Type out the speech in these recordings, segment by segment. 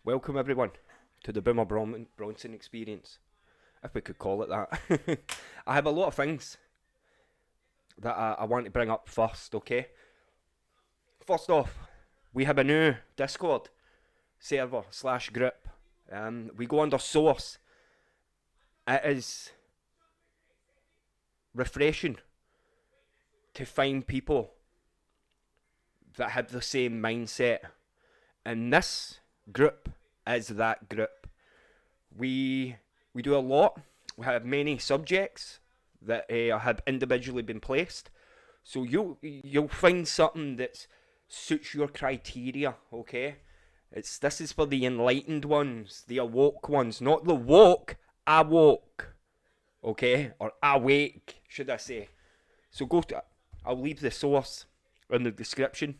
Welcome everyone to the Boomer Bronson experience, if we could call it that. I have a lot of things that I want to bring up first, okay? First off, we have a new Discord server slash group. We go under source. It is refreshing to find people that have the same mindset. And this group is that group. We do a lot. We have many subjects that have individually been placed. So you'll find something that suits your criteria, okay? This is for the enlightened ones, the awoke ones, not the woke, awoke, okay? Or awake, should I say. So I'll leave the source in the description.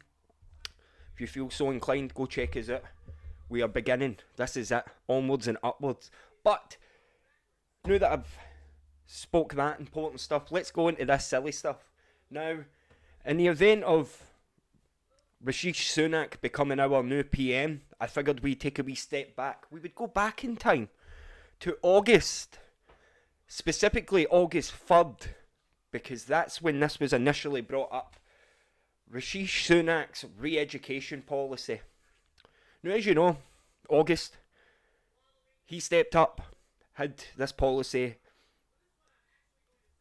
If you feel so inclined, go check us out. We are beginning. This is it. Onwards and upwards. But now that I've spoke that important stuff, let's go into this silly stuff. Now, in the event of Rishi Sunak becoming our new PM, I figured we'd take a wee step back. We would go back in time to August, specifically August 3rd, because that's when this was initially brought up. Rishi Sunak's re-education policy. Now, as you know, August, he stepped up, had this policy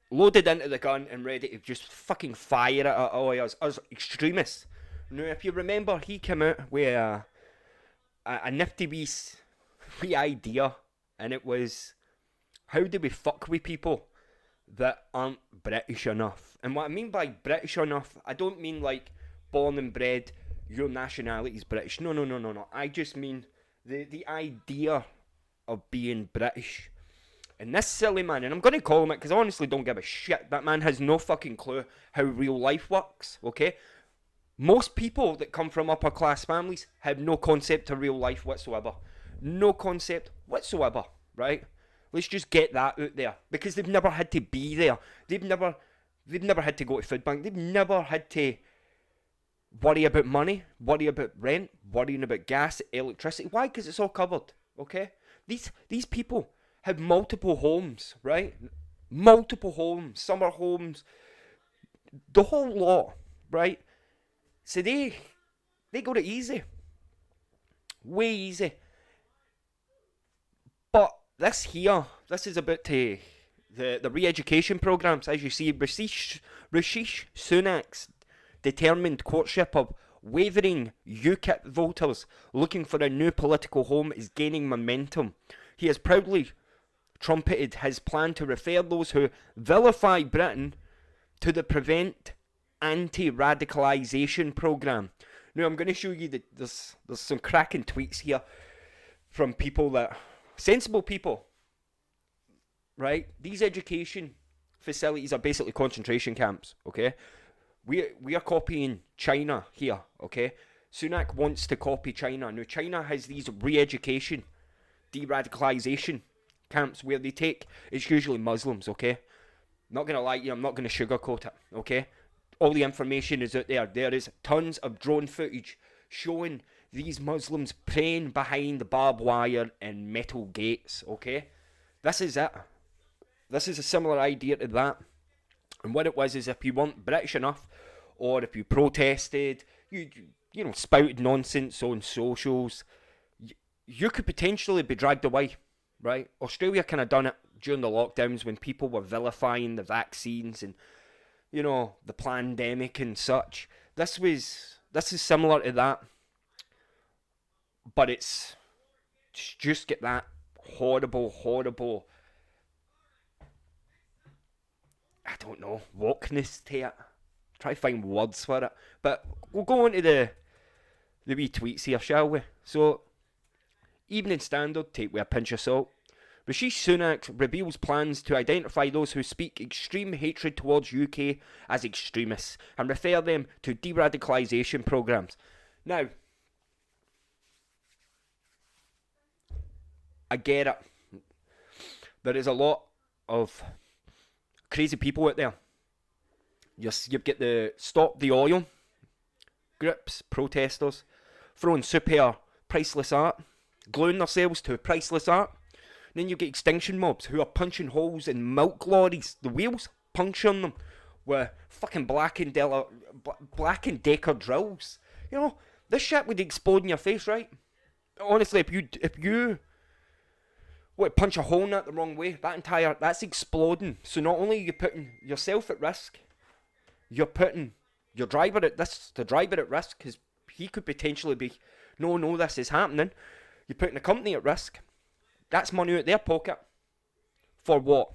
loaded into the gun and ready to just fucking fire it at all us extremists. Now, if you remember, he came out with a nifty wee idea, and it was, how do we fuck with people that aren't British enough? And what I mean by British enough, I don't mean like born and bred, your nationality is British. No. I just mean the idea of being British. And this silly man, and I'm going to call him it because I honestly don't give a shit. That man has no fucking clue how real life works, okay? Most people that come from upper class families have no concept of real life whatsoever. No concept whatsoever, right? Let's just get that out there. Because they've never had to be there. They've never had to go to food bank. They've never had to worry about money, worry about rent, worrying about gas, electricity. Why? Because it's all covered, okay? These people have multiple homes, right? Multiple homes, summer homes, the whole lot, right? So they got it easy. Way easy. But this is about the re-education programs. As you see, Rishi Sunak's determined courtship of wavering UKIP voters looking for a new political home is gaining momentum. He has proudly trumpeted his plan to refer those who vilify Britain to the Prevent Anti-Radicalisation programme. Now, I'm going to show you that there's some cracking tweets here from people that, sensible people, right? These education facilities are basically concentration camps, okay? We are copying China here, okay? Sunak wants to copy China. Now, China has these re-education, de-radicalisation camps where they take, it's usually Muslims, okay? Not going to lie to you, I'm not going to sugarcoat it, okay? All the information is out there. There is tons of drone footage showing these Muslims praying behind barbed wire and metal gates, okay? This is it. This is a similar idea to that. And what it was is, if you weren't British enough, or if you protested, you spouted nonsense on socials, you could potentially be dragged away, right? Australia kind of done it during the lockdowns when people were vilifying the vaccines and, the pandemic and such. This is similar to that, but it's just get that horrible, I don't know, wokeness to it. Try to find words for it. But we'll go on to the wee tweets here, shall we? So, Evening Standard, take with a pinch of salt. Rishi Sunak reveals plans to identify those who speak extreme hatred towards UK as extremists and refer them to de-radicalisation programmes. Now, I get it. There is a lot of crazy people out there. You've got the Stop the Oil, groups, protesters, throwing super priceless art, gluing themselves to priceless art. Then you get extinction mobs who are punching holes in milk lorries, the wheels, puncturing them with fucking Black and Decker drills. You know, this shit would explode in your face, right? Honestly, if you punch a hole in it the wrong way, that's exploding. So not only are you putting yourself at risk, you're putting the driver at risk, because he could potentially be, no, this is happening. You're putting the company at risk. That's money out their pocket. For what?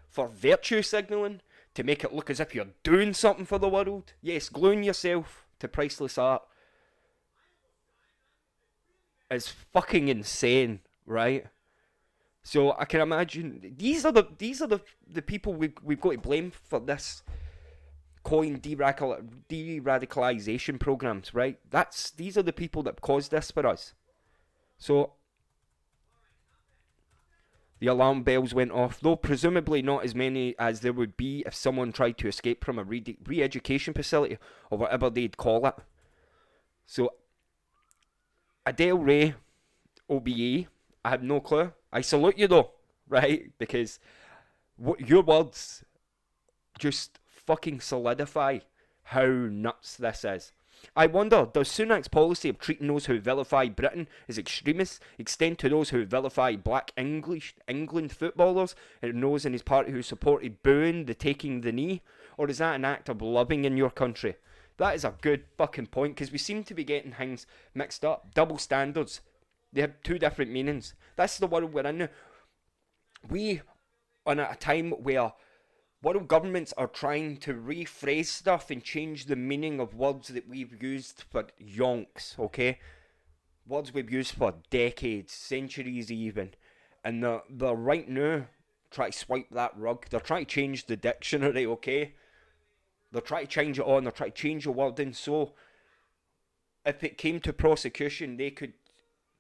For virtue signalling, to make it look as if you're doing something for the world. Yes, gluing yourself to priceless art is fucking insane, right? So I can imagine these are the people we've got to blame for this coin deradicalization programs, right? These are the people that caused this for us. So the alarm bells went off, though presumably not as many as there would be if someone tried to escape from a re-education facility, or whatever they'd call it. So, Adele Ray, OBE, I have no clue. I salute you though, right? Because your words just fucking solidify how nuts this is. I wonder, does Sunak's policy of treating those who vilify Britain as extremists extend to those who vilify black England footballers and those in his party who supported booing the taking the knee? Or is that an act of loving in your country? That is a good fucking point, because we seem to be getting things mixed up. Double standards. They have two different meanings. That's the world we're in now. We are at a time where world governments are trying to rephrase stuff and change the meaning of words that we've used for yonks, okay? Words we've used for decades, centuries even. And they're right now trying to swipe that rug. They're trying to change the dictionary, okay? They're trying to change it on. They're trying to change the wording. So if it came to prosecution, they could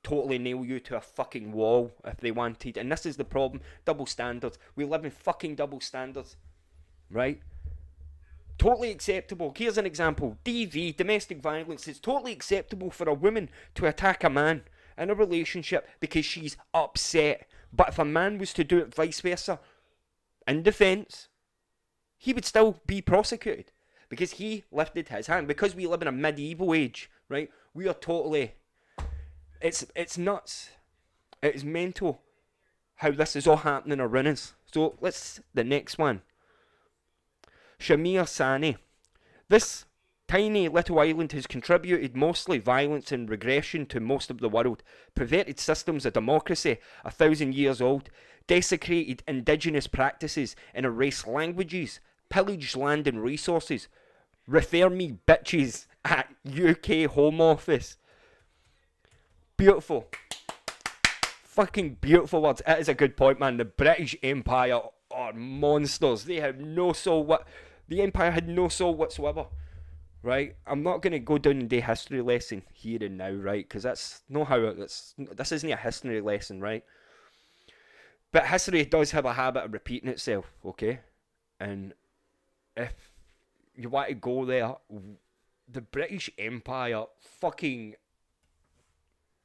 totally nail you to a fucking wall if they wanted. And this is the problem. Double standards. We live in fucking double standards. Right? Totally acceptable. Here's an example. DV, domestic violence. It's totally acceptable for a woman to attack a man in a relationship because she's upset. But if a man was to do it vice versa, in defence, he would still be prosecuted because he lifted his hand. Because we live in a medieval age, right? We are totally... It's nuts. It's mental how this is all happening around us. So the next one. Shamir Sani. This tiny little island has contributed mostly violence and regression to most of the world, perverted systems of democracy 1,000 years old, desecrated indigenous practices and erased languages, pillaged land and resources. Refer me bitches at UK Home Office. Beautiful. Fucking beautiful words. It is a good point, man. The British Empire are monsters. They have no soul. The Empire had no soul whatsoever. Right? I'm not going to go down and do a history lesson here and now, right? Because that's not how this isn't a history lesson, right? But history does have a habit of repeating itself, okay? And if you want to go there, the British Empire fucking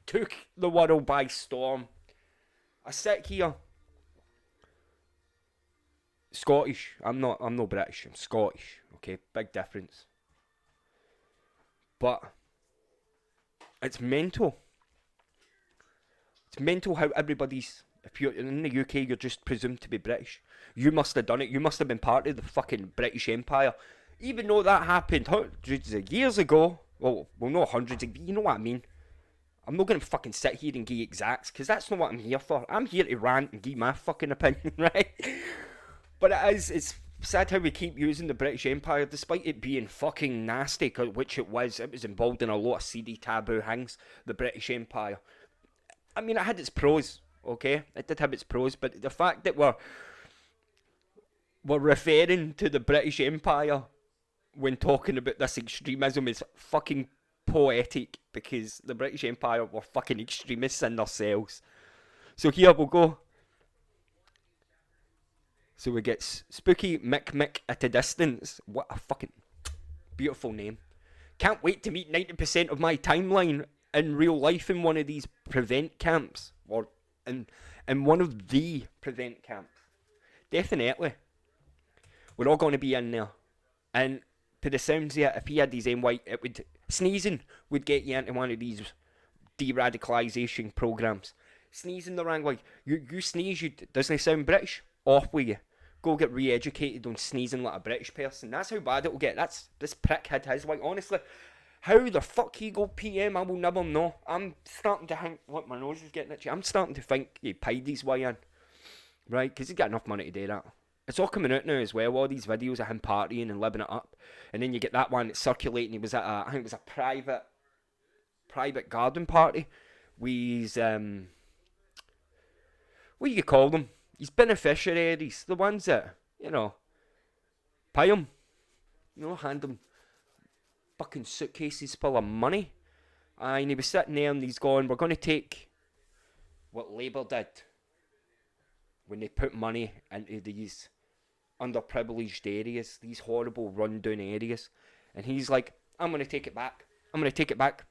took the world by storm. I sit here, Scottish. I'm not British. I'm Scottish. Okay, big difference. But it's mental. It's mental how everybody's. If you're in the UK, you're just presumed to be British. You must have done it. You must have been part of the fucking British Empire, even though that happened hundreds of years ago. Well, not hundreds of. You know what I mean. I'm not going to fucking sit here and give exacts, because that's not what I'm here for. I'm here to rant and give my fucking opinion, right? But it's sad how we keep using the British Empire, despite it being fucking nasty, which it was. It was involved in a lot of seedy taboo things, the British Empire. I mean, it had its pros, okay? It did have its pros, but the fact that we're referring to the British Empire when talking about this extremism is fucking poetic, because the British Empire were fucking extremists in themselves. So here we'll go. So we get Spooky Mick at a Distance. What a fucking beautiful name. Can't wait to meet 90% of my timeline in real life in one of these prevent camps, or in one of the prevent camps. Definitely. We're all going to be in there. And to the sounds of it, if he had his own white, it would, sneezing would get you into one of these deradicalization programs. Sneezing the wrong way. You sneeze, doesn't it sound British? Off with you. Go get re-educated on sneezing like a British person. That's how bad it'll get. This prick had his white. Honestly, how the fuck he got PM, I will never know. I'm starting to think, what, my nose is getting itchy. I'm starting to think he paid his way in. Right? Because he's got enough money to do that. It's all coming out now as well, all these videos of him partying and living it up. And then you get that one that's circulating. He was at I think it was a private garden party with his, what do you call them? His beneficiaries, the ones that, pay him. Hand him fucking suitcases full of money. And he was sitting there and he's going, we're going to take what Labour did when they put money into these underprivileged areas, these horrible rundown areas. And he's like, I'm going to take it back. I'm going to take it back.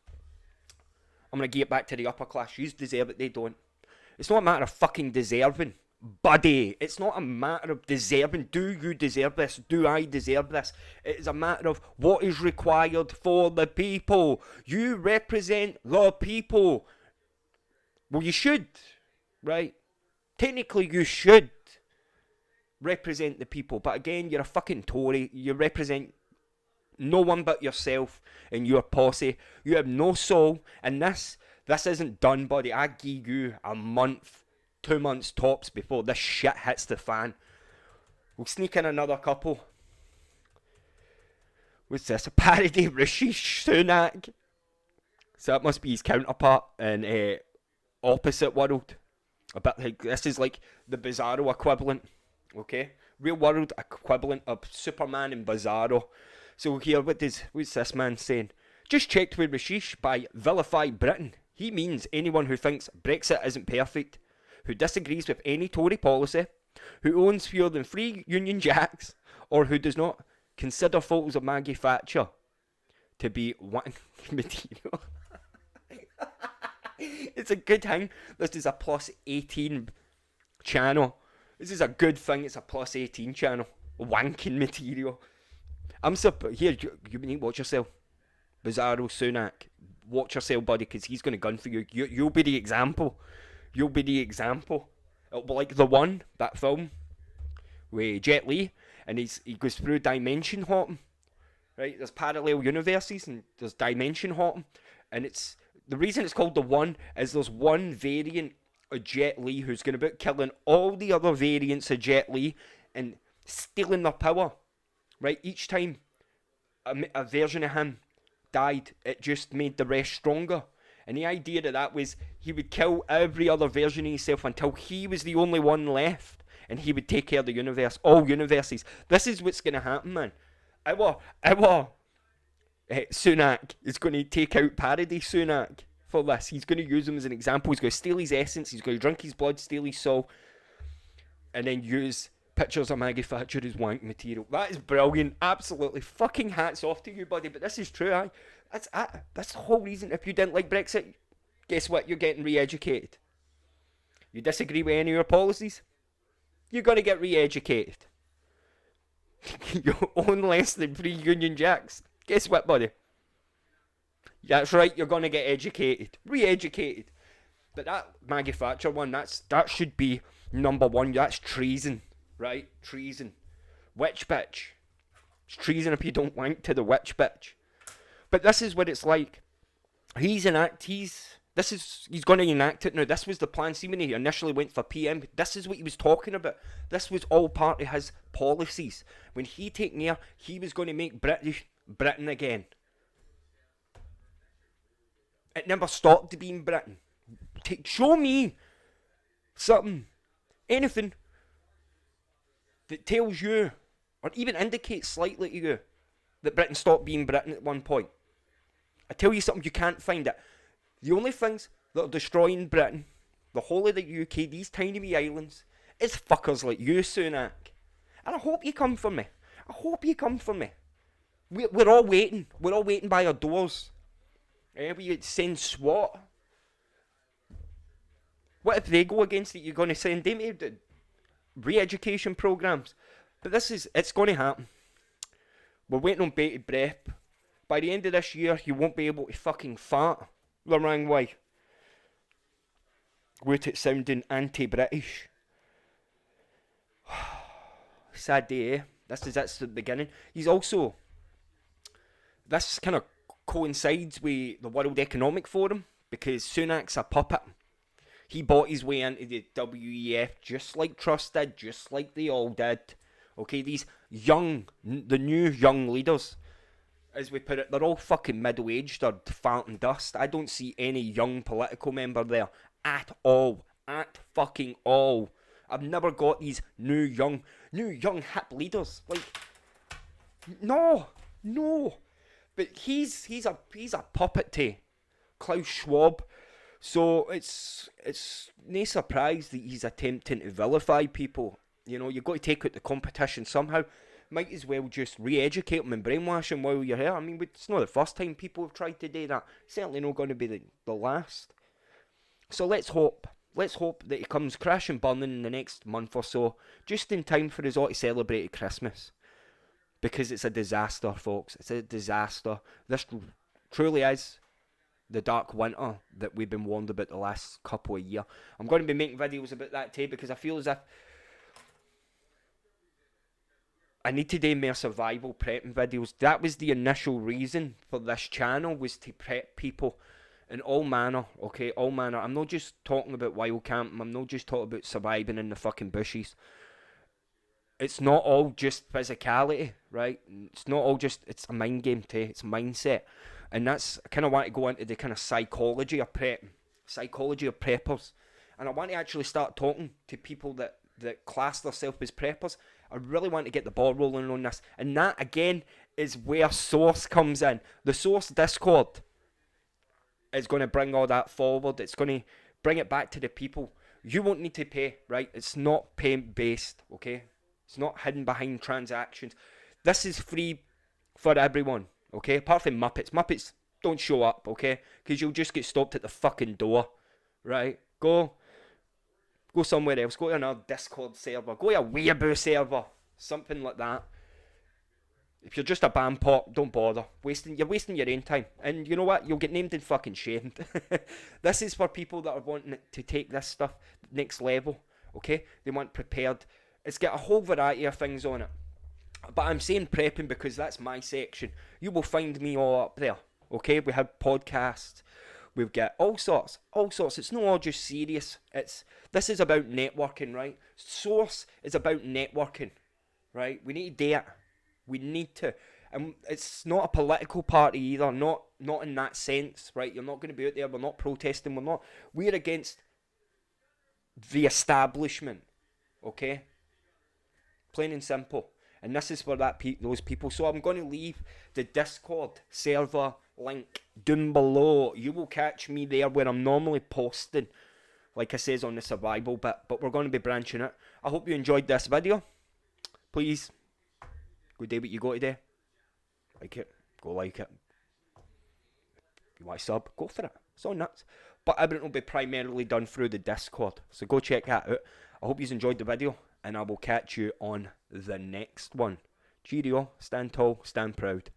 I'm going to give it back to the upper class. You deserve it, they don't. It's not a matter of fucking deserving, buddy. It's not a matter of deserving. Do you deserve this? Do I deserve this? It is a matter of what is required for the people. You represent the people. Well, you should, right? Technically, you should represent the people. But again, you're a fucking Tory. You represent no one but yourself and your posse. You have no soul. And this isn't done, buddy. I give you a month, 2 months tops before this shit hits the fan. We'll sneak in another couple. What's this? A parody of Rishi Sunak. So that must be his counterpart in opposite world. A bit like, this is like the Bizarro equivalent. Okay? Real world equivalent of Superman and Bizarro. So here, what's this man saying? Just checked with Rashish by vilify Britain. He means anyone who thinks Brexit isn't perfect, who disagrees with any Tory policy, who owns fewer than 3 Union Jacks, or who does not consider photos of Maggie Thatcher to be wanking material. It's a good thing. This is a plus 18 channel. This is a good thing. It's a plus 18 channel. Wanking material. Here, you need to watch yourself. Bizarro Sunak. Watch yourself, buddy, because he's going to gun for you. You'll be the example. You'll be the example. It'll be like The One, that film, with Jet Li, and he goes through dimension hopping. Right? There's parallel universes, and there's dimension hopping. And the reason it's called The One is there's one variant of Jet Li who's going about killing all the other variants of Jet Li and stealing their power. Right? Each time a version of him died, it just made the rest stronger. And the idea of that was he would kill every other version of himself until he was the only one left, and he would take care of the universe, all universes. This is what's going to happen, man. Sunak is going to take out parody Sunak for this. He's going to use him as an example. He's going to steal his essence. He's going to drink his blood, steal his soul, and then use pictures of Maggie Thatcher as wank material. That is brilliant. Absolutely fucking hats off to you, buddy. But this is true, That's the whole reason. If you didn't like Brexit, guess what? You're getting re-educated. You disagree with any of your policies? You're going to get re-educated. You own less than 3 Union Jacks. Guess what, buddy? That's right, you're going to get educated. Re-educated. But that Maggie Thatcher one, that should be number 1. That's treason. Right? Treason. Witch bitch. It's treason if you don't wank to the witch bitch. But this is what it's like. He's going to enact it now. This was the plan. See, when he initially went for PM, this is what he was talking about. This was all part of his policies. When he taken there, he was going to make Britain again. It never stopped being Britain. Show me something, anything that tells you, or even indicates slightly to you, that Britain stopped being Britain at one point. I tell you something, you can't find it. The only things that are destroying Britain, the whole of the UK, these tiny wee islands, is fuckers like you, Sunak. And I hope you come for me. I hope you come for me. We're all waiting. We're all waiting by our doors. We send SWAT. What if they go against it? You're going to send them to re-education programs. But it's going to happen. We're waiting on bated breath. By the end of this year, you won't be able to fucking fart the wrong way without it sounding anti-British. Sad day, eh? That's the beginning. He's also, this kind of coincides with the World Economic Forum because Sunak's a puppet. He bought his way into the WEF just like Truss did, just like they all did. Okay, these the new young leaders, as we put it, they're all fucking middle-aged or fart and dust. I don't see any young political member there at all. At fucking all. I've never got these new young hip leaders. Like, no. But he's a puppet to Klaus Schwab. So it's no surprise that he's attempting to vilify people. You know, you've got to take out the competition somehow. Might as well just re-educate them and brainwash them while you're here. I mean, it's not the first time people have tried to do that. Certainly not going to be the last. So let's hope that he comes crashing burning in the next month or so, just in time for us all to celebrate Christmas. Because it's a disaster, folks. It's a disaster. This truly is the dark winter that we've been warned about the last couple of years. I'm going to be making videos about that too because I feel as if I need to do more survival prepping videos. That was the initial reason for this channel, was to prep people in all manner, okay? All manner. I'm not just talking about wild camping. I'm not just talking about surviving in the fucking bushes. It's not all just physicality, right? It's not all just, it's a mind game too. It's mindset. And that's, I kind of want to go into the kind of psychology of prepping. Psychology of preppers. And I want to actually start talking to people that class themselves as preppers. I really want to get the ball rolling on this. And that, again, is where Source comes in. The Source Discord is going to bring all that forward. It's going to bring it back to the people. You won't need to pay, right? It's not payment-based, okay? It's not hidden behind transactions. This is free for everyone, okay? Apart from Muppets. Muppets, don't show up, okay? Because you'll just get stopped at the fucking door, right? Go somewhere else. Go to another Discord server. Go to a Weeaboo server. Something like that. If you're just a band pop, don't bother. You're wasting your own time. And you know what? You'll get named and fucking shamed. This is for people that are wanting to take this stuff next level. Okay? They want prepared. It's got a whole variety of things on it. But I'm saying prepping because that's my section. You will find me all up there. Okay? We have podcasts. We've got all sorts. It's not all just serious. This is about networking, right? Source is about networking, right? We need to do it. We need to. And it's not a political party either, not in that sense, right? You're not going to be out there, we're not protesting, we're against the establishment, okay? Plain and simple. And this is for those people. So I'm going to leave the Discord server link down below. You will catch me there where I'm normally posting, like I says on the survival bit, but we're going to be branching it. I hope you enjoyed this video. Please, go do what you got to do. Like it, go like it. If you want to sub, go for it. It's all nuts. But everything will be primarily done through the Discord. So go check that out. I hope you enjoyed the video, and I will catch you on the next one. Cheerio, stand tall, stand proud.